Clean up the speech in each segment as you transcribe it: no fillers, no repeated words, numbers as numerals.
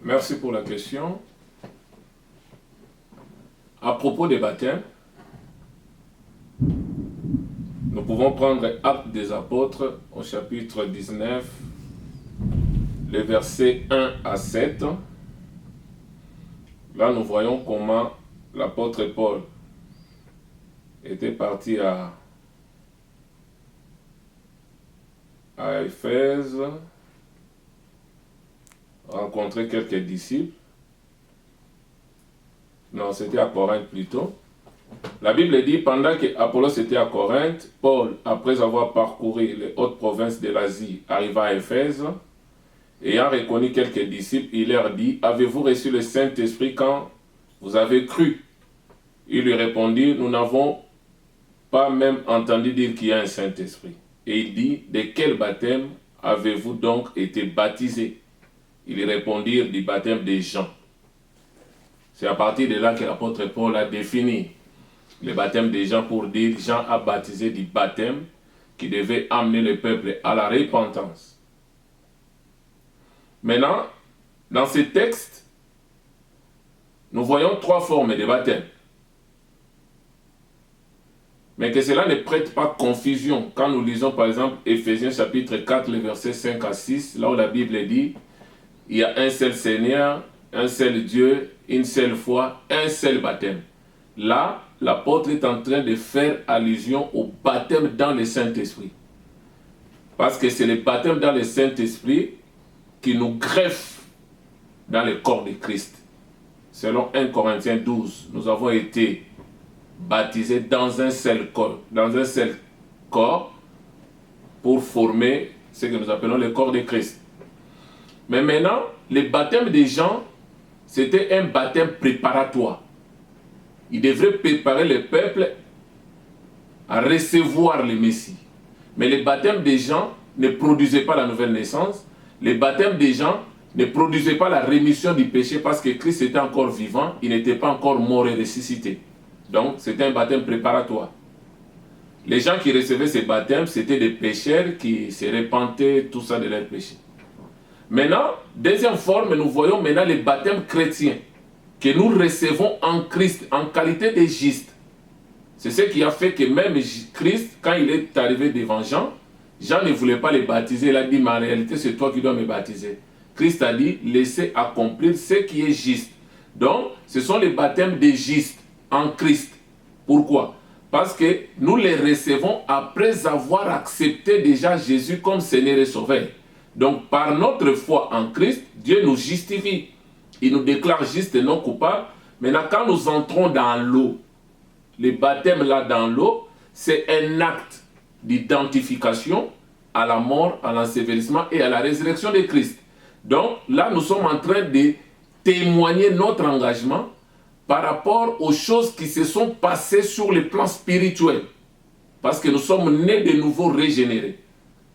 Merci pour la question. À propos des baptêmes, nous pouvons prendre Actes des Apôtres au chapitre 19, les versets 1 à 7. Là, nous voyons comment l'apôtre Paul était parti à Éphèse, rencontrer quelques disciples. Non, c'était à Corinthe plutôt. La Bible dit, pendant qu'Apollos était à Corinthe, Paul, après avoir parcouru les hautes provinces de l'Asie, arriva à Éphèse. Ayant reconnu quelques disciples, il leur dit, « Avez-vous reçu le Saint-Esprit quand vous avez cru ?» Ils lui répondirent, « Nous n'avons pas même entendu dire qu'il y a un Saint-Esprit. » Et il dit, « De quel baptême avez-vous donc été baptisés ?» Ils répondirent, « Du baptême des Jean. » C'est à partir de là que l'apôtre Paul a défini le baptême des gens pour dire Jean a baptisé du baptême qui devait amener le peuple à la repentance. Maintenant, dans ce texte, nous voyons trois formes de baptême. Mais que cela ne prête pas confusion quand nous lisons par exemple Éphésiens chapitre 4, les versets 5 à 6, là où la Bible dit il y a un seul Seigneur, un seul Dieu, une seule foi, un seul baptême. Là, l'apôtre est en train de faire allusion au baptême dans le Saint-Esprit. Parce que c'est le baptême dans le Saint-Esprit qui nous greffe dans le corps de Christ. Selon 1 Corinthiens 12, nous avons été baptisés dans un seul corps pour former ce que nous appelons le corps de Christ. Mais maintenant, le baptême des gens, c'était un baptême préparatoire. Il devrait préparer le peuple à recevoir le Messie. Mais le baptême des gens ne produisait pas la nouvelle naissance. Le baptême des gens ne produisait pas la rémission du péché parce que Christ était encore vivant, il n'était pas encore mort et ressuscité. Donc, c'était un baptême préparatoire. Les gens qui recevaient ces baptêmes, c'était des pécheurs qui se repentaient, tout ça de leurs péchés. Maintenant, deuxième forme, nous voyons maintenant les baptêmes chrétiens que nous recevons en Christ, en qualité de juste. C'est ce qui a fait que même Christ, quand il est arrivé devant Jean, Jean ne voulait pas le baptiser, il a dit, mais en réalité, c'est toi qui dois me baptiser. Christ a dit, laissez accomplir ce qui est juste. Donc, ce sont les baptêmes des justes en Christ. Pourquoi? Parce que nous les recevons après avoir accepté déjà Jésus comme Seigneur et Sauveur. Donc, par notre foi en Christ, Dieu nous justifie. Il nous déclare juste et non coupable. Maintenant, quand nous entrons dans l'eau, le baptême là dans l'eau, c'est un acte d'identification à la mort, à l'ensevelissement et à la résurrection de Christ. Donc, là, nous sommes en train de témoigner notre engagement par rapport aux choses qui se sont passées sur le plan spirituel. Parce que nous sommes nés de nouveau régénérés.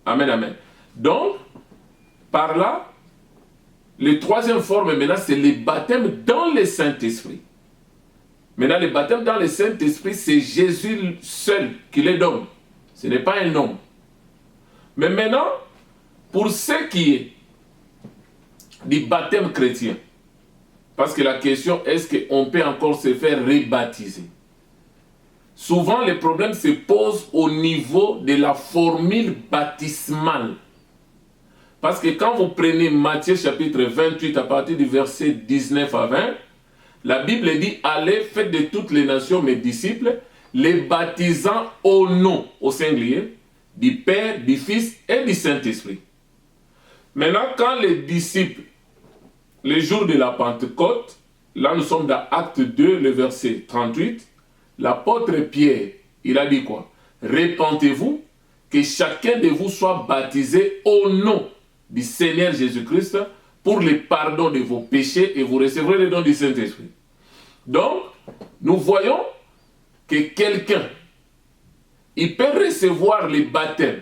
Amen, amen. Donc, par là, la troisième forme maintenant, c'est le baptême dans le Saint-Esprit. Maintenant, le baptême dans le Saint-Esprit, c'est Jésus seul qui le donne. Ce n'est pas un homme. Mais maintenant, pour ce qui est du baptême chrétien, parce que la question, est-ce qu'on peut encore se faire rebaptiser? Souvent, le problème se pose au niveau de la formule baptismale. Parce que quand vous prenez Matthieu chapitre 28 à partir du verset 19 à 20, la Bible dit « Allez, faites de toutes les nations mes disciples, les baptisant au nom, au singulier, du Père, du Fils et du Saint-Esprit. » Maintenant, quand les disciples, le jour de la Pentecôte, là nous sommes dans Acte 2, le verset 38, l'apôtre Pierre, il a dit quoi? « Repentez-vous, que chacun de vous soit baptisé au nom du Seigneur Jésus-Christ pour le pardon de vos péchés et vous recevrez le don du Saint-Esprit. » Donc, nous voyons que quelqu'un, il peut recevoir le baptême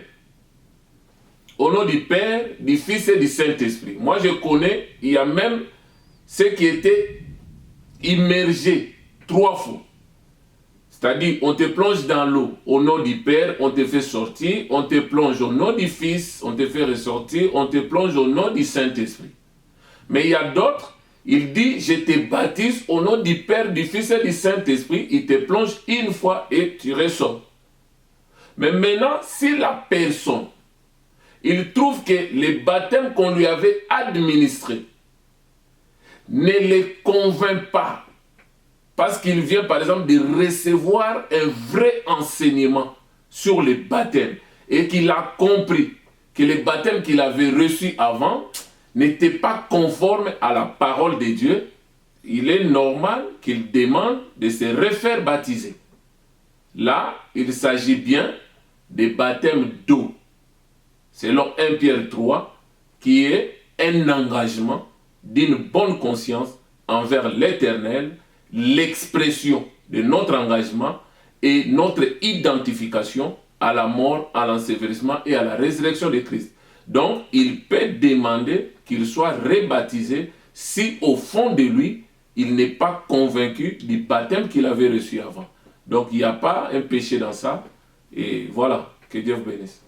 au nom du Père, du Fils et du Saint-Esprit. Moi, je connais, il y a même ceux qui étaient immergés 3 fois. C'est-à-dire, on te plonge dans l'eau au nom du Père, on te fait sortir, on te plonge au nom du Fils, on te fait ressortir, on te plonge au nom du Saint-Esprit. Mais il y a d'autres, il dit, je te baptise au nom du Père, du Fils et du Saint-Esprit, il te plonge une fois et tu ressors. Mais maintenant, si la personne, il trouve que les baptêmes qu'on lui avait administrés ne les convainc pas, parce qu'il vient par exemple de recevoir un vrai enseignement sur les baptêmes, et qu'il a compris que les baptêmes qu'il avait reçus avant n'étaient pas conformes à la parole de Dieu, il est normal qu'il demande de se refaire baptiser. Là, il s'agit bien des baptêmes d'eau, selon 1 Pierre 3, qui est un engagement d'une bonne conscience envers l'Éternel, l'expression de notre engagement et notre identification à la mort, à l'ensevelissement et à la résurrection de Christ. Donc, il peut demander qu'il soit rebaptisé si au fond de lui, il n'est pas convaincu du baptême qu'il avait reçu avant. Donc, il n'y a pas un péché dans ça. Et voilà, que Dieu vous bénisse.